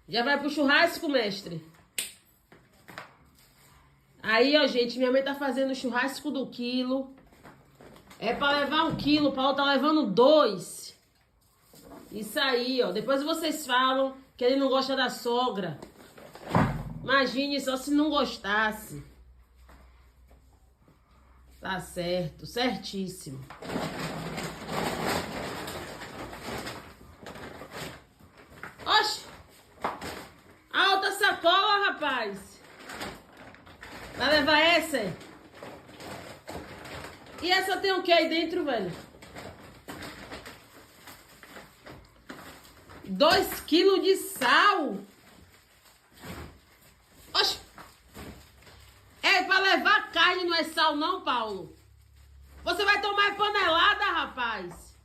Já vai pro churrasco, mestre? Aí, ó, gente, minha mãe tá fazendo o churrasco do quilo. É pra levar 1 quilo, o Paulo tá levando 2. Isso aí, ó. Depois vocês falam que ele não gosta da sogra. Imagine só se não gostasse. Tá certo, certíssimo. Oxe! A outra sacola, rapaz. Vai levar essa? E essa tem o que aí dentro, velho? 2 quilos de sal. Oxe! É pra levar carne, não é sal não, Paulo? Você vai tomar panelada, rapaz.